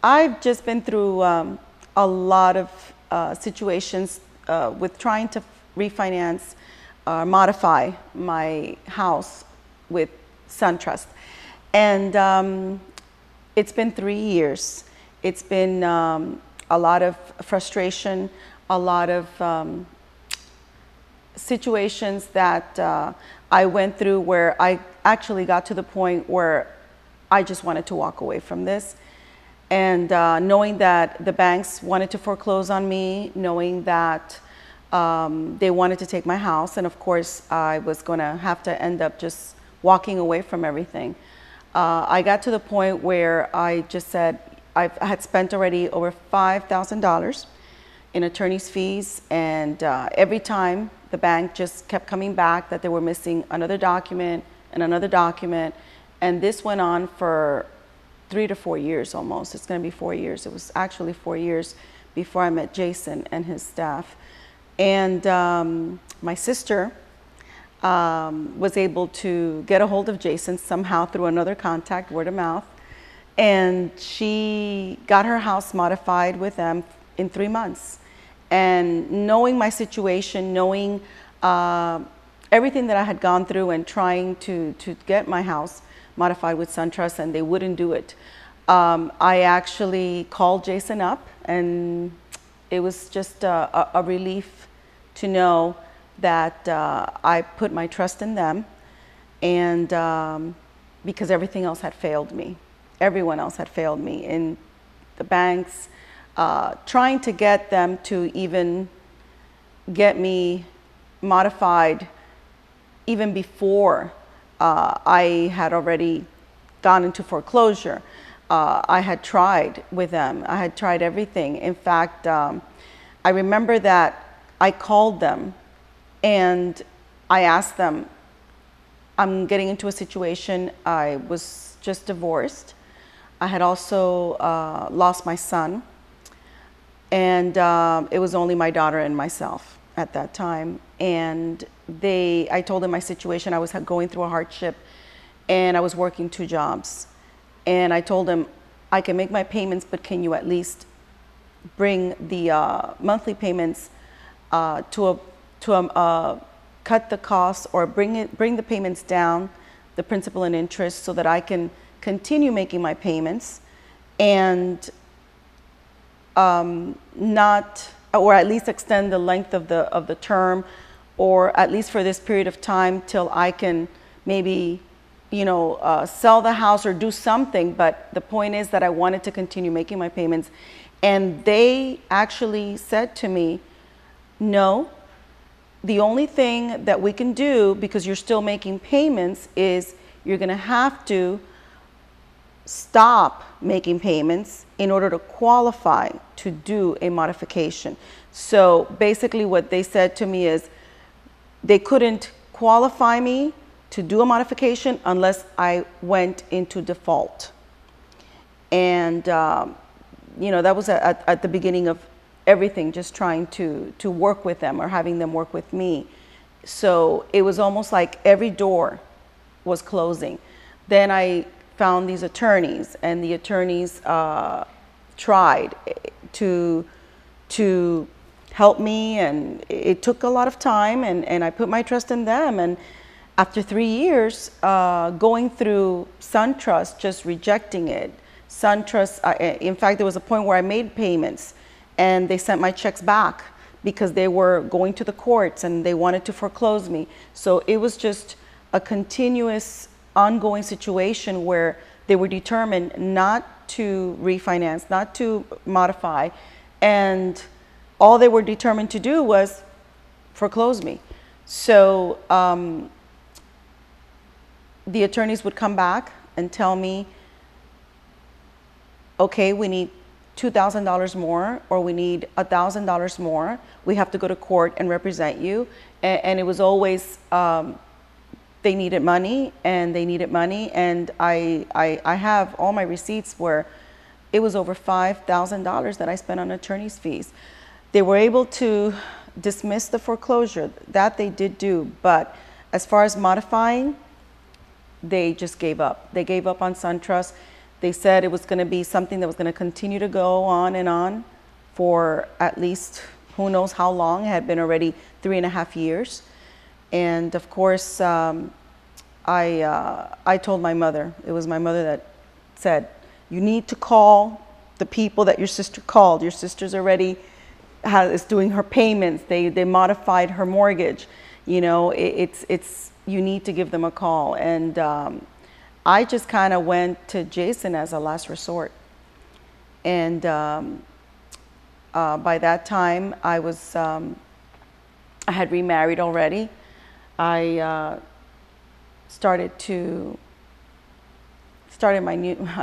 I've just been through a lot of situations with trying to refinance or modify my house with SunTrust. And it's been 3 years. It's been a lot of frustration, a lot of situations that I went through where I actually got to the point where I just wanted to walk away from this. And knowing that the banks wanted to foreclose on me, knowing that they wanted to take my house, and of course I was going to have to end up just walking away from everything. I got to the point where I just said I had spent already over $5,000 in attorney's fees, and every time the bank just kept coming back that they were missing another document and another document, and this went on for 3 to 4 years almost. It's going to be 4 years. It was actually 4 years before I met Jason and his staff. And my sister was able to get a hold of Jason somehow through another contact, word of mouth, and she got her house modified with them in 3 months. And knowing my situation, knowing everything that I had gone through and trying to get my house modified with SunTrust, and they wouldn't do it. I actually called Jason up, and it was just a relief to know that I put my trust in them, and because everything else had failed me. Everyone else had failed me in the banks, trying to get them to even get me modified even before I had already gone into foreclosure. I had tried with them. I had tried everything. In fact, I remember that I called them and I asked them, I'm getting into a situation. I was just divorced. I had also lost my son, and it was only my daughter and myself at that time. And I told them my situation. I was going through a hardship, and I was working 2 jobs. And I told them, I can make my payments, but can you at least bring the monthly payments cut the costs, or bring the payments down, the principal and interest, so that I can continue making my payments and not, or at least extend the length of the term, or at least for this period of time till I can maybe, sell the house or do something. But the point is that I wanted to continue making my payments. And they actually said to me, no, the only thing that we can do, because you're still making payments, is you're going to have to stop making payments in order to qualify to do a modification. So basically what they said to me is they couldn't qualify me to do a modification unless I went into default. And that was at the beginning of everything, just trying to work with them or having them work with me. So it was almost like every door was closing. Then I found these attorneys, and the attorneys tried to help me, and it took a lot of time, and I put my trust in them. And after 3 years, going through SunTrust, just rejecting it, SunTrust, in fact, there was a point where I made payments, and they sent my checks back because they were going to the courts and they wanted to foreclose me. So it was just a continuous, ongoing situation where they were determined not to refinance, not to modify, and all they were determined to do was foreclose me. So the attorneys would come back and tell me, okay, we need $2,000 more, or we need $1,000 more. We have to go to court and represent you. And it was always, they needed money, and they needed money. And I have all my receipts where it was over $5,000 that I spent on attorney's fees. They were able to dismiss the foreclosure. That they did do. But as far as modifying, they just gave up. They gave up on SunTrust. They said it was going to be something that was going to continue to go on and on for at least who knows how long. It had been already 3.5 years. And of course, I told my mother. It was my mother that said, you need to call the people that your sister called. Your sister's already is doing her payments. They modified her mortgage. You know, it's you need to give them a call. And I just kind of went to Jason as a last resort. And by that time, I had remarried already. I started a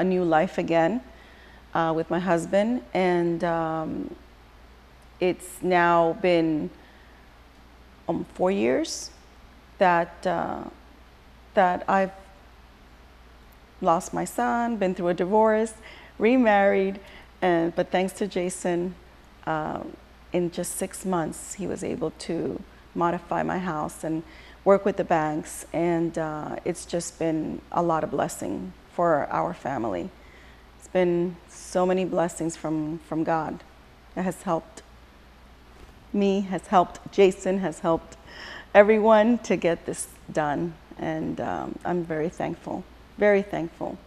new life again with my husband, and it's now been 4 years that I've lost my son, been through a divorce, remarried, but thanks to Jason, in just 6 months, he was able to modify my house and work with the banks, and it's just been a lot of blessing for our family. It's been so many blessings from God that has helped me, has helped Jason, has helped everyone to get this done, and I'm very thankful, very thankful.